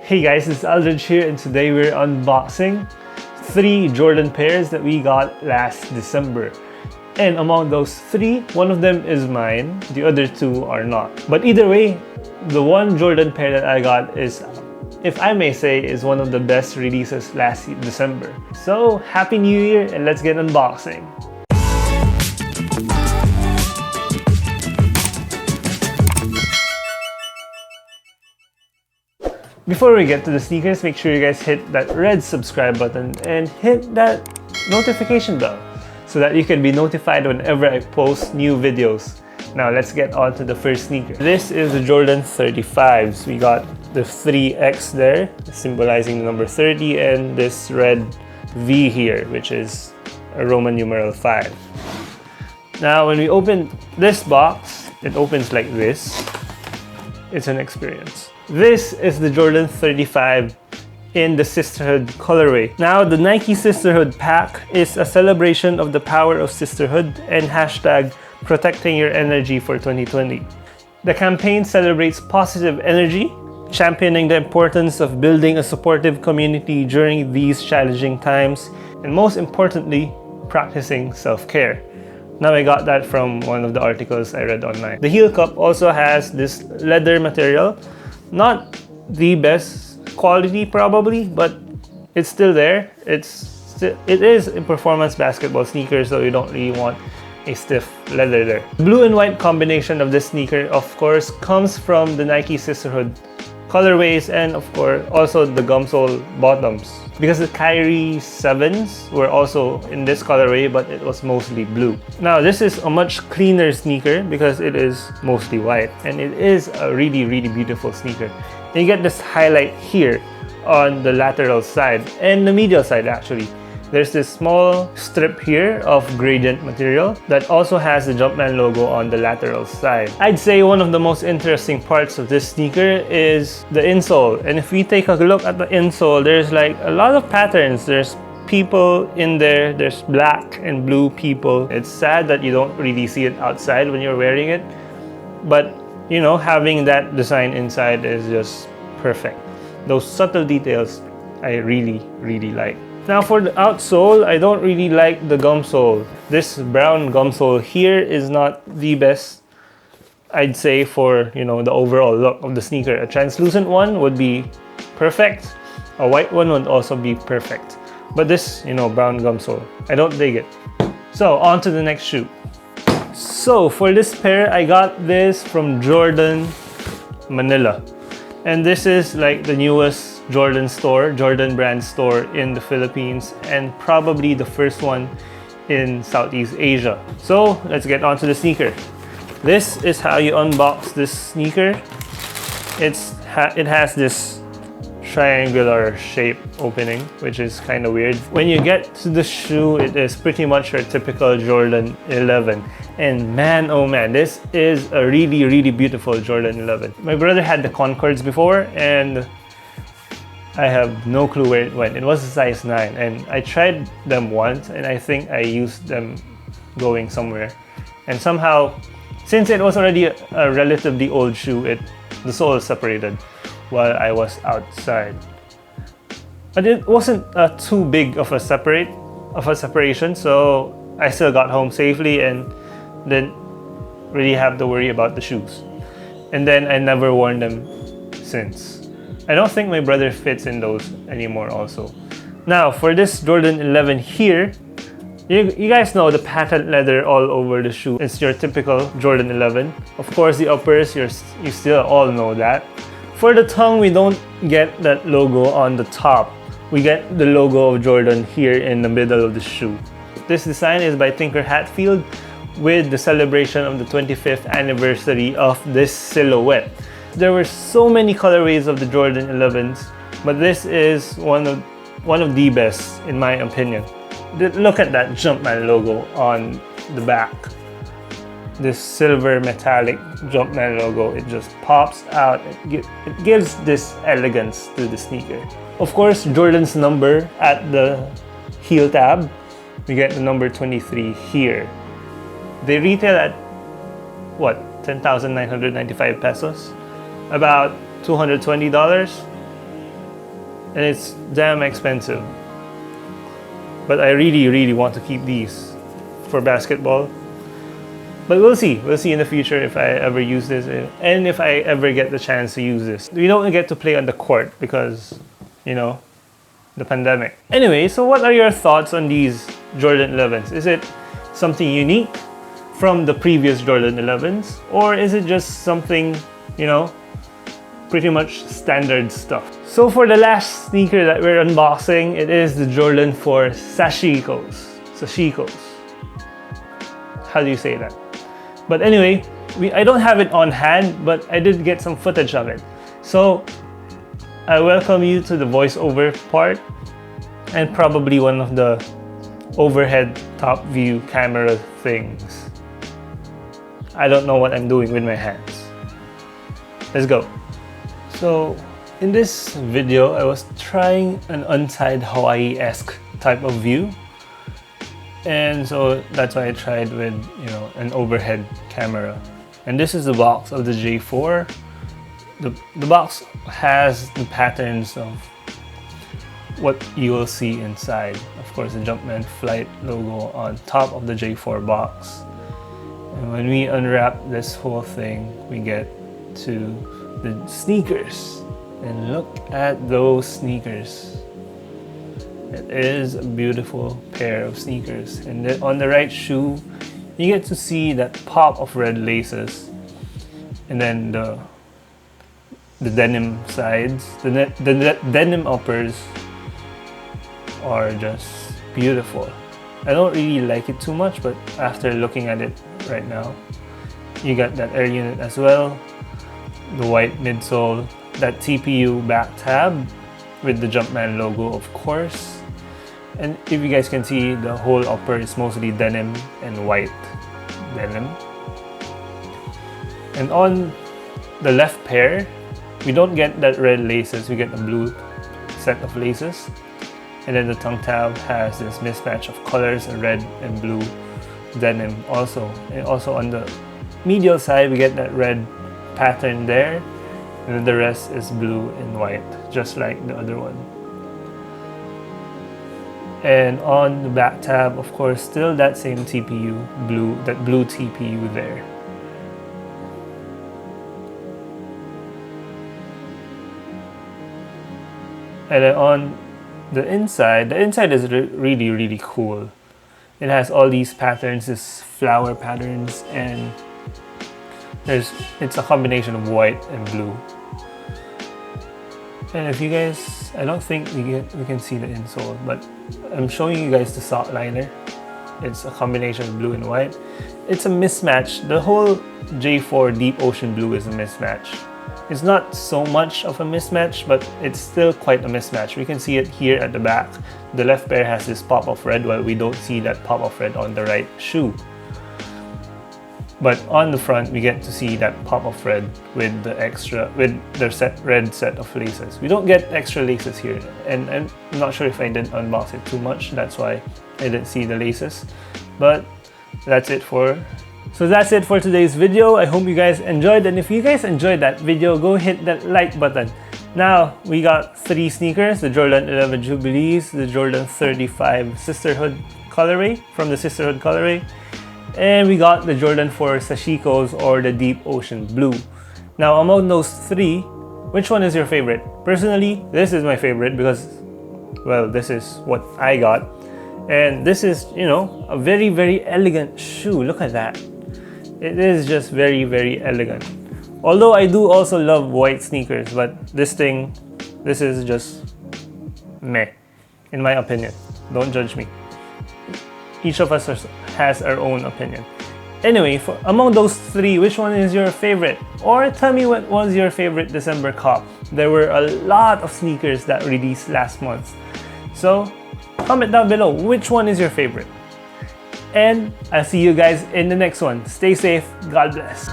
Hey guys, it's Aldridge here, and today we're unboxing 3 Jordan pairs that we got last December. And among those 3, one of them is mine, the other 2 are not. But either way, the one Jordan pair that I got is, if I may say, is one of the best releases last December. So, Happy New Year, and let's get unboxing. Before we get to the sneakers, make sure you guys hit that red subscribe button and hit that notification bell so that you can be notified whenever I post new videos. Now let's get on to the first sneaker. This is the Jordan 35s. We got the 3X there, symbolizing the number 30, and this red V here, which is a Roman numeral 5. Now when we open this box, it opens like this. It's an experience. This is the Jordan 35 in the Sisterhood Colorway. Now, the Nike Sisterhood pack is a celebration of the power of sisterhood and hashtag protecting your energy for 2020. The campaign celebrates positive energy, championing the importance of building a supportive community during these challenging times, and most importantly, practicing self-care. Now I got that from one of the articles I read online. The heel cup also has this leather material. Not the best quality probably, but it's still there. It is a performance basketball sneaker, so you don't really want a stiff leather there. The blue and white combination of this sneaker, of course, comes from the Nike Sisterhood colorways, and of course also the gum sole bottoms, because the Kyrie 7s were also in this colorway, but it was mostly blue. Now this is a much cleaner sneaker because it is mostly white, and it is a really beautiful sneaker. And you get this highlight here on the lateral side and the medial side actually. There's this small strip here of gradient material that also has the Jumpman logo on the lateral side. I'd say one of the most interesting parts of this sneaker is the insole. And if we take a look at the insole, there's like a lot of patterns. There's people in there, there's black and blue people. It's sad that you don't really see it outside when you're wearing it. But, you know, having that design inside is just perfect. Those subtle details I really like. Now for the outsole, I don't really like the gum sole. This brown gum sole here is not the best, I'd say, for, you know, the overall look of the sneaker. A translucent one would be perfect. A white one would also be perfect. But this, you know, brown gum sole, I don't dig it. So on to the next shoe. So for this pair, I got this from Jordan Manila. And this is like the newest Jordan store, Jordan brand store in the Philippines, and probably the first one in Southeast Asia. So let's get on to the sneaker. This is how you unbox this sneaker. It has this triangular shape opening, which is kind of weird. When you get to the shoe, it is pretty much your typical Jordan 11. And man, oh man, this is a really beautiful Jordan 11. My brother had the Concords before, and I have no clue where it went. It was a size 9, and I tried them once, and I think I used them going somewhere. And somehow, since it was already a relatively old shoe, the sole separated while I was outside. But it wasn't too big of a separation, so I still got home safely and didn't really have to worry about the shoes. And then I never worn them since. I don't think my brother fits in those anymore also. Now for this Jordan 11 here, you guys know the patent leather all over the shoe. It's your typical Jordan 11. Of course the uppers, you still all know that. For the tongue, we don't get that logo on the top. We get the logo of Jordan here in the middle of the shoe. This design is by Tinker Hatfield with the celebration of the 25th anniversary of this silhouette. There were so many colorways of the Jordan 11s, but this is one of the best in my opinion. Look at that Jumpman logo on the back. This silver metallic Jumpman logo, it just pops out. It gives this elegance to the sneaker. Of course, Jordan's number at the heel tab, we get the number 23 here. They retail at what, 10,995 pesos? About $220. and it's damn expensive. But I really want to keep these for basketball. But we'll see in the future if I ever use this, and if I ever get the chance to use this. We don't get to play on the court because, you know, the pandemic. Anyway, so what are your thoughts on these Jordan 11s? Is it something unique from the previous Jordan 11s, or is it just something, you know, pretty much standard stuff? So for the last sneaker that we're unboxing, it is the Jordan 4 Sashikos. How do you say that? But anyway, I don't have it on hand, but I did get some footage of it. So I welcome you to the voiceover part and probably one of the overhead top view camera things. I don't know what I'm doing with my hands. Let's go. So in this video, I was trying an untied Hawaii-esque type of view. And so that's why I tried with, you know, an overhead camera. And this is the box of the J4. The box has the patterns of what you will see inside. Of course, the Jumpman Flight logo on top of the J4 box. And when we unwrap this whole thing, we get to the sneakers. And look at those sneakers. It is a beautiful pair of sneakers. And then on the right shoe, you get to see that pop of red laces. And then the denim sides, the denim uppers are just beautiful. I don't really like it too much, but after looking at it right now, you got that air unit as well, the white midsole, that TPU back tab with the Jumpman logo, of course. And if you guys can see, the whole upper is mostly denim and white denim. And on the left pair, we don't get that red laces, we get a blue set of laces. And then the tongue tab has this mismatch of colors, a red and blue denim also. And also on the medial side, we get that red pattern there. And then the rest is blue and white, just like the other one. And on the back tab, of course, still that same TPU blue, that blue TPU there. And then on the inside is really cool. It has all these patterns, these flower patterns, and it's a combination of white and blue. And if you guys, I don't think we can see the insole, but I'm showing you guys the sock liner. It's a combination of blue and white. It's a mismatch. The whole J4 Deep Ocean Blue is a mismatch. It's not so much of a mismatch, but it's still quite a mismatch. We can see it here at the back. The left pair has this pop of red, while we don't see that pop of red on the right shoe. But on the front, we get to see that pop of red with the red set of laces. We don't get extra laces here, and I'm not sure if I didn't unbox it too much. That's why I didn't see the laces. But that's it for today's video. I hope you guys enjoyed, and if you guys enjoyed that video, go hit that like button. Now we got 3 sneakers: the Jordan 11 Jubilees, the Jordan 35 Sisterhood Colorway from the Sisterhood Colorway, and we got the Jordan 4 Sashikos, or the Deep Ocean Blue. Now among those 3, which one is your favorite? Personally, this is my favorite because, well, this is what I got. And this is, you know, a very elegant shoe. Look at that. It is just very elegant. Although I do also love white sneakers, but this is just meh, in my opinion. Don't judge me. Each of us has our own opinion. Anyway, among those 3, which one is your favorite? Or tell me what was your favorite December cop. There were a lot of sneakers that released last month. So comment down below which one is your favorite. And I'll see you guys in the next one. Stay safe. God bless.